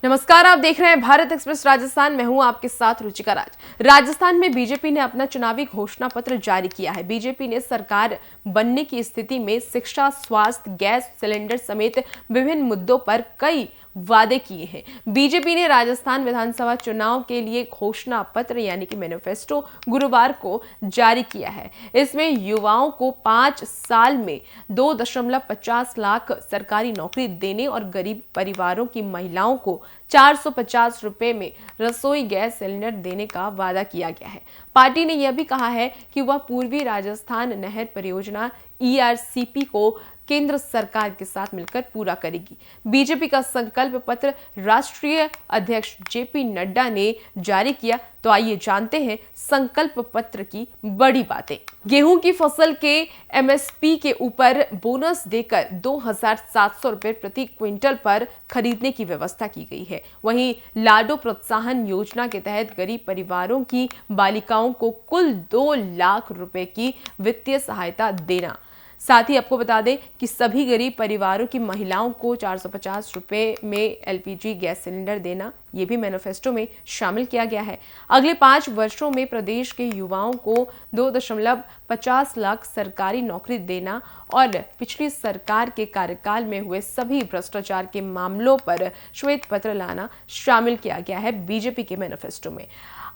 नमस्कार, आप देख रहे हैं भारत एक्सप्रेस राजस्थान। मैं हूं आपके साथ रुचिका राज। राजस्थान में बीजेपी ने अपना चुनावी घोषणा पत्र जारी किया है। बीजेपी ने सरकार बनने की स्थिति में शिक्षा, स्वास्थ्य, गैस सिलेंडर समेत विभिन्न मुद्दों पर कई वादे किए हैं। बीजेपी ने राजस्थान विधानसभा चुनाव के लिए घोषणा पत्र यानी कि मैनिफेस्टो गुरुवार को जारी किया है। इसमें युवाओं को 5 साल में 2.50 लाख सरकारी नौकरी देने और गरीब परिवारों की महिलाओं को 450 रुपए में रसोई गैस सिलेंडर देने का वादा किया गया है। पार्टी ने यह भी कहा है कि वह पूर्वी राजस्थान नहर परियोजना ERCP को केंद्र सरकार के साथ मिलकर पूरा करेगी। बीजेपी का संकल्प पत्र राष्ट्रीय अध्यक्ष JP नड्डा ने जारी किया। तो आइए जानते हैं संकल्प पत्र की बड़ी बातें। गेहूं की फसल के MSP के ऊपर बोनस देकर 2,700 रुपए प्रति क्विंटल पर खरीदने की व्यवस्था की गई है। वहीं लाडो प्रोत्साहन योजना के तहत गरीब परिवारों की बालिकाओं को कुल 2 लाख रुपए की वित्तीय सहायता देना। साथ ही आपको बता दें कि सभी गरीब परिवारों की महिलाओं को 450 रुपए में LPG गैस सिलेंडर देना, ये भी मैनिफेस्टो में शामिल किया गया है। अगले 5 वर्षों में प्रदेश के युवाओं को 2.50 लाख सरकारी नौकरी देना और पिछली सरकार के कार्यकाल में हुए सभी भ्रष्टाचार के मामलों पर श्वेत पत्र लाना शामिल किया गया है बीजेपी के मैनिफेस्टो में।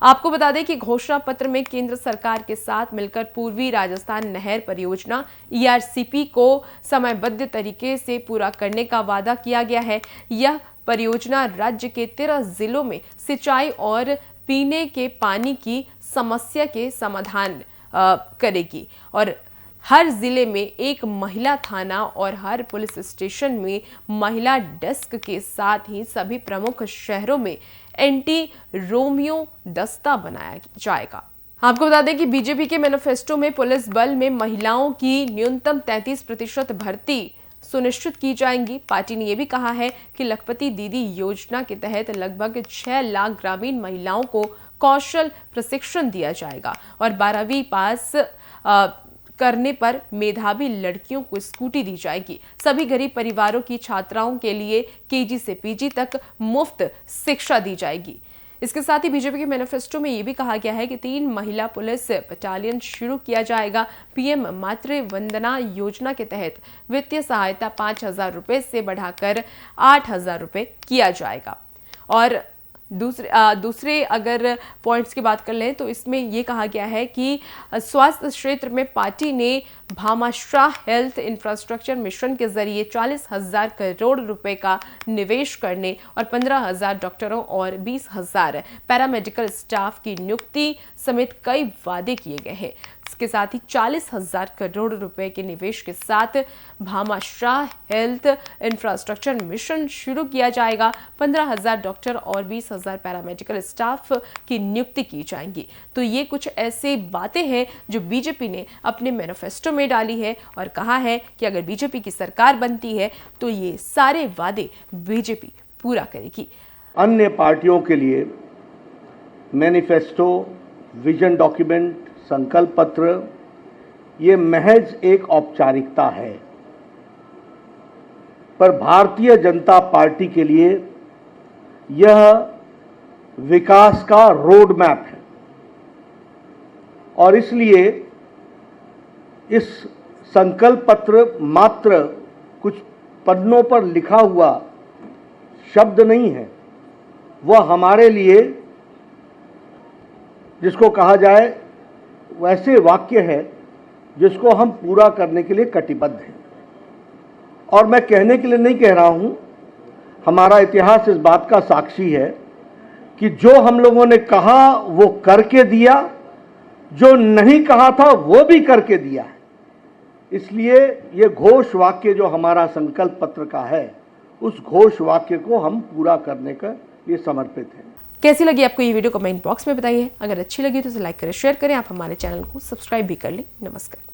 आपको बता दें कि घोषणा पत्र में केंद्र सरकार के साथ मिलकर पूर्वी राजस्थान नहर परियोजना ERCP को समयबद्ध तरीके से पूरा करने का वादा किया गया है। यह परियोजना राज्य के 13 जिलों में सिंचाई और पीने के पानी की समस्या के समाधान करेगी और हर जिले में एक महिला थाना और हर पुलिस स्टेशन में महिला डेस्क के साथ ही सभी प्रमुख शहरों में एंटी रोमियो दस्ता बनाया जाएगा। आपको बता दें कि बीजेपी के मैनिफेस्टो में पुलिस बल में महिलाओं की न्यूनतम 33% भर्ती सुनिश्चित की जाएंगी। पार्टी ने यह भी कहा है कि लखपति दीदी योजना के तहत लगभग 6 लाख ग्रामीण महिलाओं को कौशल प्रशिक्षण दिया जाएगा और 12वीं पास करने पर मेधावी लड़कियों को स्कूटी दी जाएगी। सभी गरीब परिवारों की छात्राओं के लिए KG से PG तक मुफ्त शिक्षा दी जाएगी। इसके साथ ही बीजेपी के मैनिफेस्टो में यह भी कहा गया है कि 3 महिला पुलिस बटालियन शुरू किया जाएगा। PM मातृ वंदना योजना के तहत वित्तीय सहायता 5,000 रुपए से बढ़ाकर 8,000 रुपए किया जाएगा। और दूसरे अगर पॉइंट्स की बात कर लें तो इसमें यह कहा गया है कि स्वास्थ्य क्षेत्र में पार्टी ने भामाशाह हेल्थ इंफ्रास्ट्रक्चर मिशन के जरिए 40,000 करोड़ रुपए का निवेश करने और 15,000 डॉक्टरों और 20,000 पैरामेडिकल स्टाफ की नियुक्ति समेत कई वादे किए गए हैं। इसके साथ ही 40,000 करोड़ रुपए के निवेश के साथ भामाशाह हेल्थ इंफ्रास्ट्रक्चर मिशन शुरू किया जाएगा। 15,000 डॉक्टर और 20,000 पैरामेडिकल स्टाफ की नियुक्ति की जाएंगी। तो ये कुछ ऐसी बातें हैं जो बीजेपी ने अपने मैनिफेस्टो में डाली है और कहा है कि अगर बीजेपी की सरकार बनती है तो ये सारे वादे बीजेपी पूरा करेगी। अन्य पार्टियों के लिए मैनिफेस्टो, विजन डॉक्यूमेंट, संकल्प पत्र ये महज एक औपचारिकता है, पर भारतीय जनता पार्टी के लिए यह विकास का रोड मैप है और इसलिए इस संकल्प पत्र मात्र कुछ पन्नों पर लिखा हुआ शब्द नहीं है, वह हमारे लिए जिसको कहा जाए वैसे वाक्य है जिसको हम पूरा करने के लिए कटिबद्ध हैं। और मैं कहने के लिए नहीं कह रहा हूं, हमारा इतिहास इस बात का साक्षी है कि जो हम लोगों ने कहा वो करके दिया, जो नहीं कहा था वो भी करके दिया है। इसलिए ये घोष वाक्य जो हमारा संकल्प पत्र का है, उस घोष वाक्य को हम पूरा करने के लिए समर्पित हैं। कैसी लगी आपको ये वीडियो कमेंट बॉक्स में बताइए। अगर अच्छी लगी तो इसे लाइक करें, शेयर करें। आप हमारे चैनल को सब्सक्राइब भी कर लें। नमस्कार।